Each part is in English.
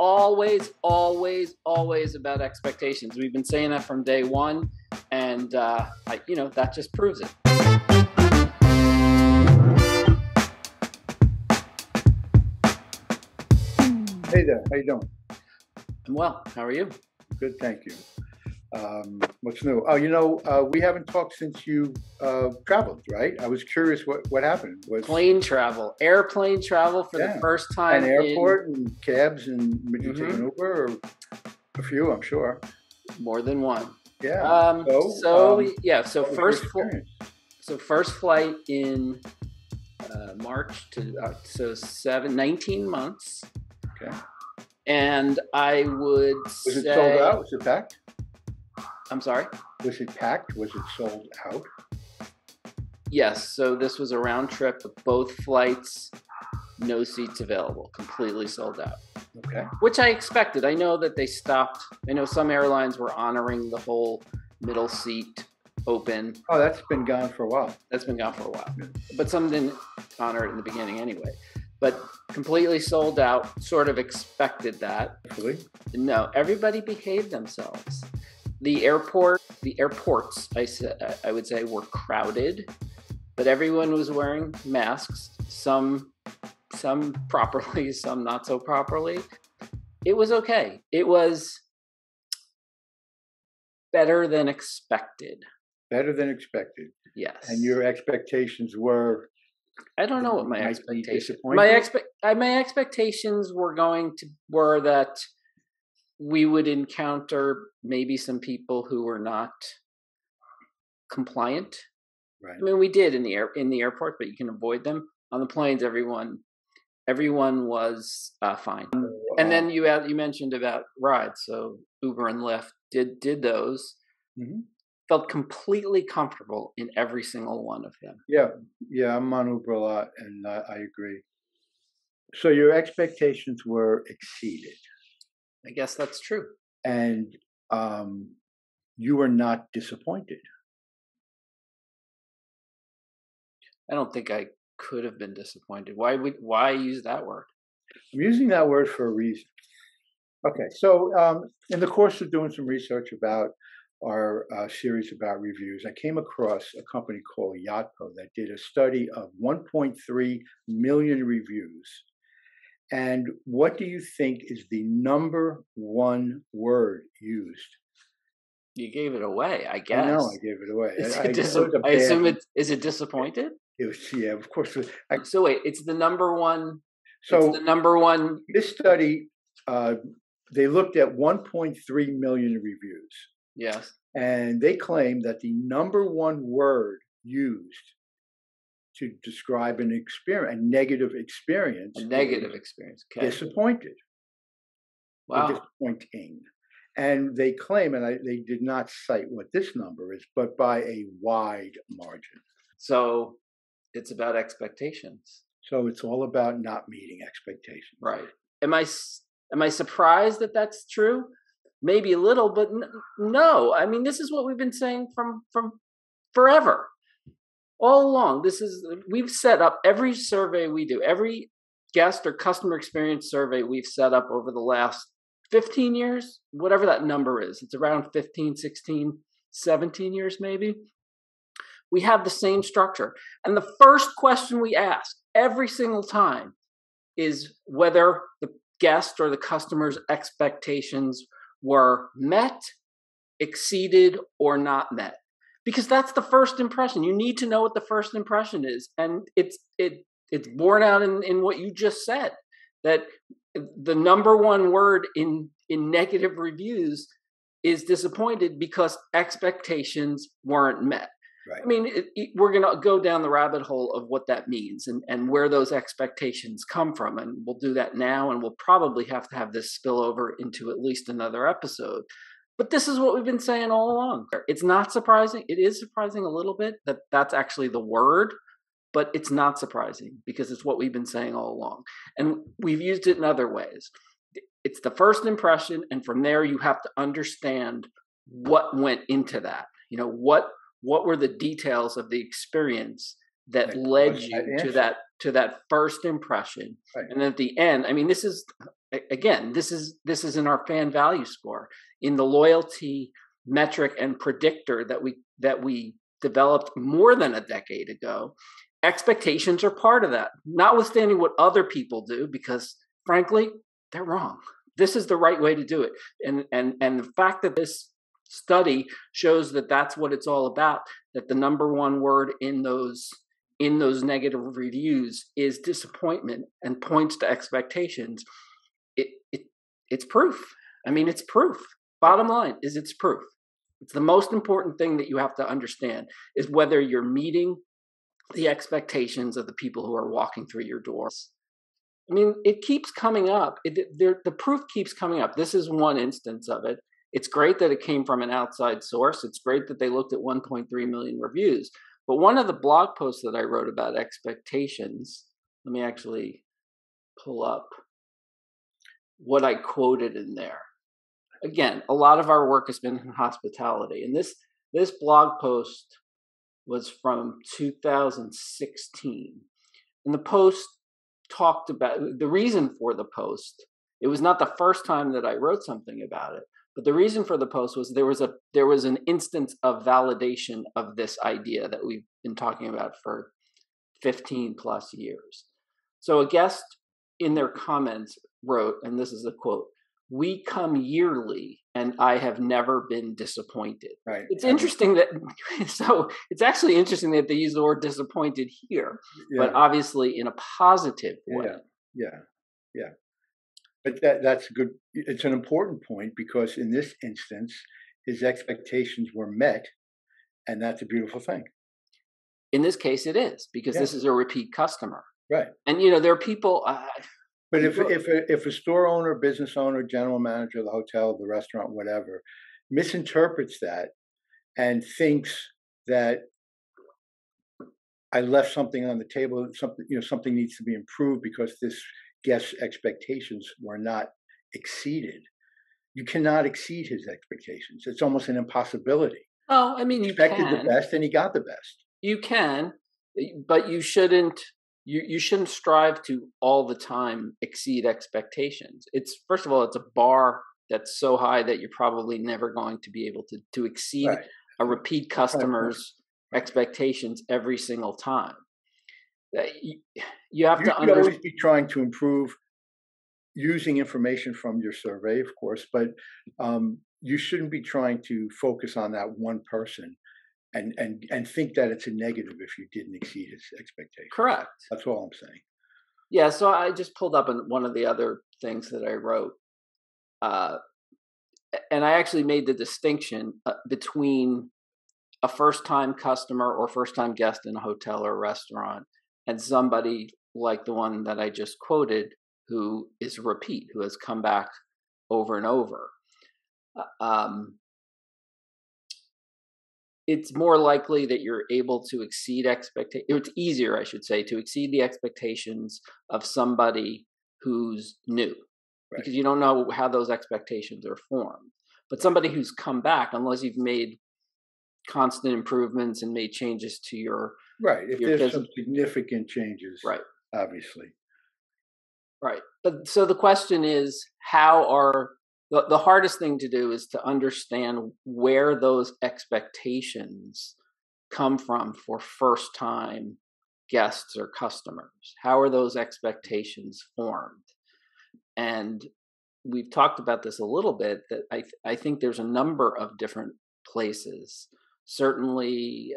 always, always, always about expectations. We've been saying that from day one, and that just proves it. Hey there, how you doing? I'm well. How are you? Good, thank you. What's new? Oh, we haven't talked since you traveled, right? I was curious what happened. Plane travel, airplane travel for the first time. An airport and cabs, and did you take an Uber or a few? I'm sure. More than one. Yeah. So first flight in March to 19 months. Okay. And I would Was it sold out? Was it packed? I'm sorry? Was it packed? Was it sold out? Yes. So this was a round trip of both flights, no seats available, completely sold out. Okay. Which I expected. I know that they stopped. I know some airlines were honoring the whole middle seat open. Oh, that's been gone for a while. That's been gone for a while. But some didn't honor it in the beginning anyway. But completely sold out, sort of expected that. Really? No, everybody behaved themselves. The airports, I would say, were crowded, but everyone was wearing masks, some properly, some not so properly. It was okay. It was better than expected. Better than expected. Yes. And your expectations were? I don't know what my expectations. My expectations were that we would encounter maybe some people who were not compliant. Right. I mean, we did in the airport, but you can avoid them. On the planes, everyone was fine. And then you mentioned about rides, so Uber and Lyft did those. Mm-hmm. Felt completely comfortable in every single one of them. Yeah, I'm on Uber a lot, and I agree. So your expectations were exceeded. I guess that's true. And you were not disappointed. I don't think I could have been disappointed. Why use that word? I'm using that word for a reason. Okay, so in the course of doing some research about our series about reviews, I came across a company called Yotpo that did a study of 1.3 million reviews. And what do you think is the number one word used? You gave it away, I guess. I know I gave it away. I assume is it disappointed? It was, yeah, of course. So wait, it's the number one. So it's the number one. This study, they looked at 1.3 million reviews. Yes. And they claim that the number one word used to describe a negative experience. A negative experience. Okay. Disappointed. Wow. Disappointing. And they claim, and they did not cite what this number is, but by a wide margin. So it's about expectations. So it's all about not meeting expectations. Right. Am I surprised that that's true? Maybe a little, but no. I mean, this is what we've been saying from forever, all along. We've set up every survey we do, every guest or customer experience survey we've set up over the last 15 years, whatever that number is. It's around 15, 16, 17 years maybe. We have the same structure. And the first question we ask every single time is whether the guest or the customer's expectations were met, exceeded, or not met. Because that's the first impression. You need to know what the first impression is. And it's borne out in what you just said, that the number one word in negative reviews is disappointed because expectations weren't met. Right. I mean, we're going to go down the rabbit hole of what that means and where those expectations come from. And we'll do that now, and we'll probably have to have this spill over into at least another episode. But this is what we've been saying all along. It's not surprising. It is surprising a little bit that that's actually the word, but it's not surprising because it's what we've been saying all along. And we've used it in other ways. It's the first impression, and from there you have to understand what went into that. You know, what were the details of the experience that led you to that first impression. Right. And at the end, I mean, this is again, this is in our fan value score, in the loyalty metric and predictor that we developed more than a decade ago. Expectations are part of that, notwithstanding what other people do, because frankly, they're wrong. This is the right way to do it. And the fact that this study shows that that's what it's all about, that the number one word in those negative reviews is disappointment and points to expectations, it's proof. I mean, it's proof. Bottom line is it's proof. It's the most important thing that you have to understand, is whether you're meeting the expectations of the people who are walking through your doors. I mean, it keeps coming up. The proof keeps coming up. This is one instance of it. It's great that it came from an outside source. It's great that they looked at 1.3 million reviews. But one of the blog posts that I wrote about expectations, let me actually pull up what I quoted in there. Again, a lot of our work has been in hospitality. And this blog post was from 2016. And the post talked about the reason for the post. It was not the first time that I wrote something about it, but the reason for the post was there was an instance of validation of this idea that we've been talking about for 15 plus years. So a guest in their comments wrote, and this is a quote, "We come yearly and I have never been disappointed." Right. It's interesting that, so it's actually interesting that they use the word disappointed here, but obviously in a positive way. Yeah. But that's good. It's an important point, because in this instance, his expectations were met, and that's a beautiful thing. In this case, it is, because this is a repeat customer. Right. And, there are people. But if a store owner, business owner, general manager of the hotel, the restaurant, whatever, misinterprets that and thinks that I left something on the table, something needs to be improved because this guest's expectations were not exceeded. You cannot exceed his expectations. It's almost an impossibility. Oh, I mean, you expected the best, and he got the best. You can, but you shouldn't. You shouldn't strive to all the time exceed expectations. First of all, it's a bar that's so high that you're probably never going to be able to exceed a repeat customer's expectations every single time. You have to always be trying to improve using information from your survey, of course, but you shouldn't be trying to focus on that one person and think that it's a negative if you didn't exceed his expectations. Correct. That's all I'm saying. Yeah, so I just pulled up one of the other things that I wrote. And I actually made the distinction between a first-time customer or first-time guest in a hotel or restaurant and somebody like the one that I just quoted, who is a repeat, who has come back over and over. It's more likely that you're able to exceed expectations. It's easier, I should say, to exceed the expectations of somebody who's new, because you don't know how those expectations are formed. But somebody who's come back, unless you've made constant improvements and made changes to your if there's some significant changes, obviously, But so the question is, how are the hardest thing to do is to understand where those expectations come from for first-time guests or customers. How are those expectations formed? And we've talked about this a little bit, that I think there's a number of different places. Certainly,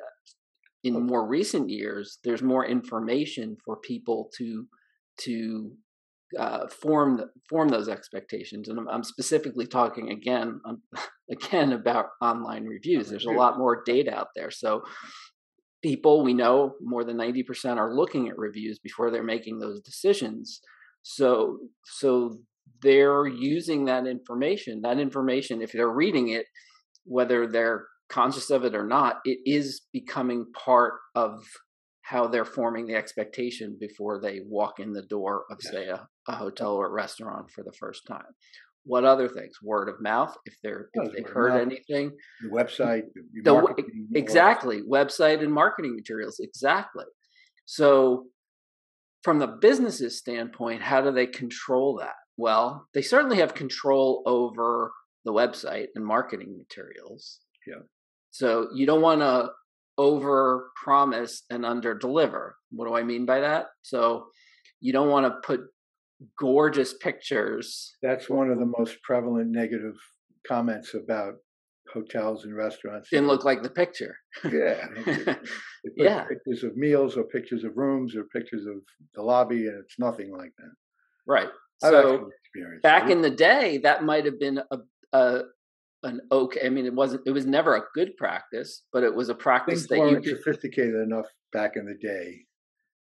in more recent years, there's more information for people to form those expectations, and I'm specifically talking again about online reviews. There's a lot more data out there, so people, we know, more than 90% are looking at reviews before they're making those decisions. So they're using that information. That information, if they're reading it, whether they're conscious of it or not, it is becoming part of how they're forming the expectation before they walk in the door of, say, a hotel or a restaurant for the first time. What other things? Word of mouth, if they've heard anything. The website, exactly. Website and marketing materials, exactly. So from the business's standpoint, how do they control that? Well, they certainly have control over the website and marketing materials. Yeah. So you don't want to over promise and under deliver. What do I mean by that? So you don't want to put gorgeous pictures. That's one of the most prevalent negative comments about hotels and restaurants. Didn't look like the picture. Yeah. Yeah. Pictures of meals or pictures of rooms or pictures of the lobby, and it's nothing like that. Right. I've So experienced back it. in the day, that might have been an okay. I mean, it was never a good practice, but it was a practice Things that you weren't could. sophisticated enough back in the day.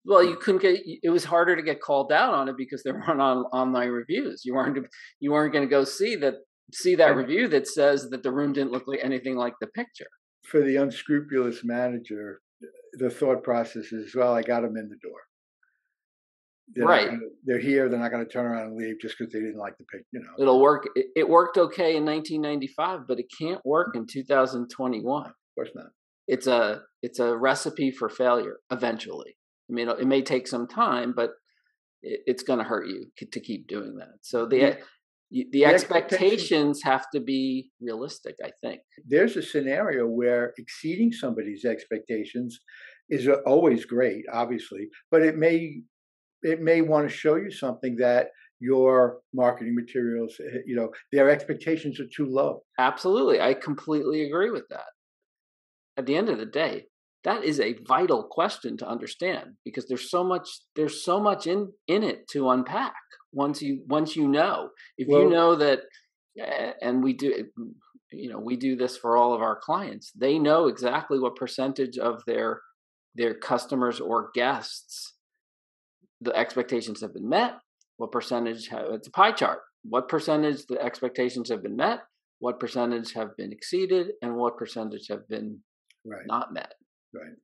Well, you couldn't get. It was harder to get called out on it because there weren't online reviews. You weren't going to go see that And review that says that the room didn't look like anything like the picture. for the unscrupulous manager, the thought process is, well, I got them in the door. Right. They're here. They're not going to turn around and leave just because they didn't like the picture. It'll work. It worked okay in 1995, but it can't work in 2021. Of course not. It's a recipe for failure eventually. I mean, it may take some time, but it's going to hurt you to keep doing that. So the expectations have to be realistic, I think. There's a scenario where exceeding somebody's expectations is always great, obviously, but it may want to show you something that your marketing materials, their expectations are too low. Absolutely. I completely agree with that. At the end of the day, that is a vital question to understand because there's so much in it to unpack once you know. If you know that, and we do this for all of our clients, they know exactly what percentage of their customers or guests the expectations have been met, what percentage it's a pie chart, what percentage the expectations have been met, what percentage have been exceeded, and what percentage have been not met. Right.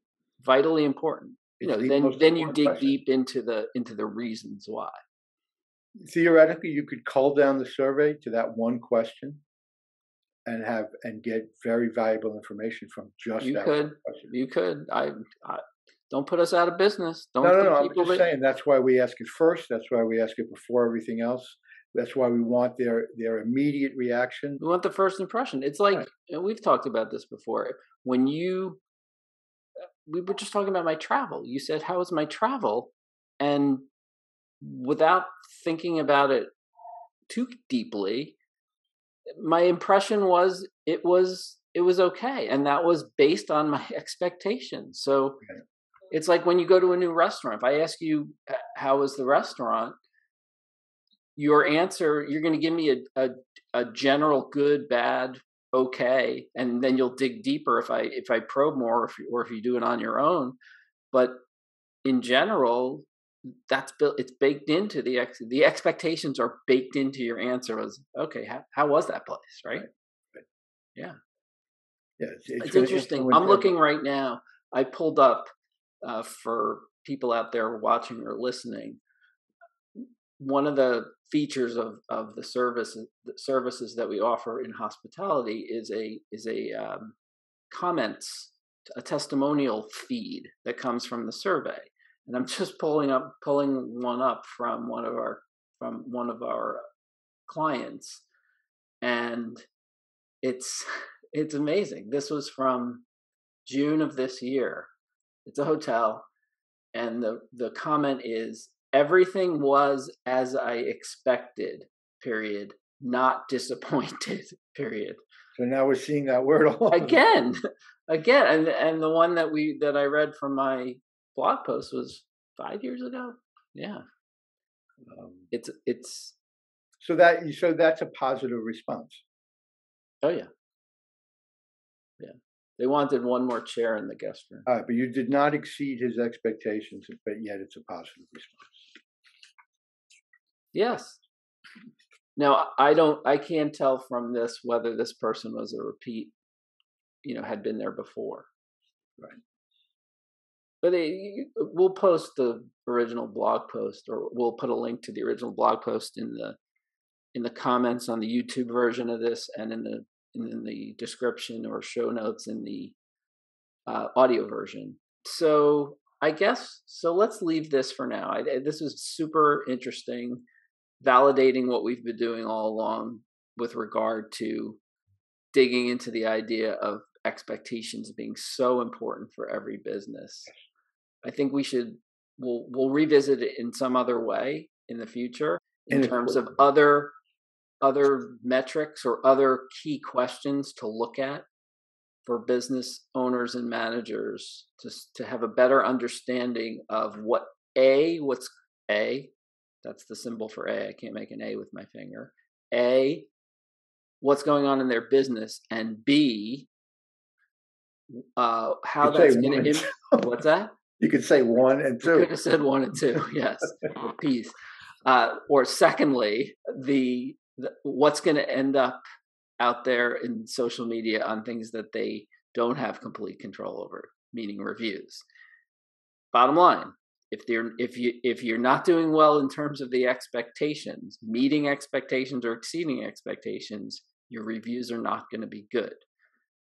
Vitally important. Then you dig deep into the reasons why. Theoretically, you could cull down the survey to that one question and get very valuable information from just that one question. You could. I don't put us out of business. No. I'm just saying that's why we ask it first. That's why we ask it before everything else. That's why we want their immediate reaction. We want the first impression. It's like, and we've talked about this before. When we were just talking about my travel. You said, "How was my travel?" And without thinking about it too deeply, my impression was it was okay, and that was based on my expectations. So it's like when you go to a new restaurant. If I ask you, "How was the restaurant?" your answer, you're going to give me a general good, bad, okay, and then you'll dig deeper if I probe more, or if you do it on your own. But in general, that's built. It's baked into the expectations are baked into your answer. Was okay. How was that place? Right? Yeah. Yeah. It's interesting. I'm looking right now. I pulled up for people out there watching or listening. One of the features of the services that we offer in hospitality is a comments, a testimonial feed that comes from the survey. And I'm just pulling one up from one of our clients, and it's amazing. This was from June of this year. It's a hotel, and the comment is, "Everything was as I expected, period. Not disappointed, period." So now we're seeing that word all again. And the one that I read from my blog post was 5 years ago. Yeah. It's so that's a positive response. Oh yeah. Yeah. They wanted one more chair in the guest room. All right, but you did not exceed his expectations, but yet it's a positive response. Yes. Now, I can't tell from this whether this person was a repeat, had been there before. Right. But we'll post the original blog post, or we'll put a link to the original blog post in the comments on the YouTube version of this, and in the description or show notes in the audio version. So I guess, let's leave this for now. This was super interesting. validating what we've been doing all along with regard to digging into the idea of expectations being so important for every business. I think we'll revisit it in some other way in the future in terms of other metrics or other key questions to look at for business owners and managers to have a better understanding of what's A, that's the symbol for A. I can't make an A with my finger. A, what's going on in their business, and B, how that's going to what's that? You could say 1 and 2. You could have said 1 and 2, yes, with peace. Or secondly, what's going to end up out there in social media on things that they don't have complete control over, meaning reviews. Bottom line, if you're not doing well in terms of the expectations, meeting expectations or exceeding expectations, your reviews are not going to be good.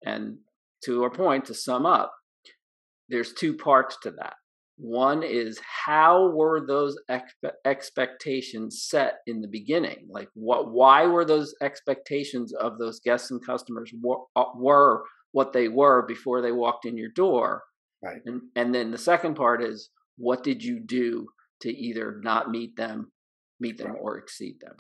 And to our point, to sum up, there's 2 parts to that. One is, how were those expectations set in the beginning? Like, why were those expectations of those guests and customers were what they were before they walked in your door? Right. And then the second part is, what did you do to either not meet them or exceed them?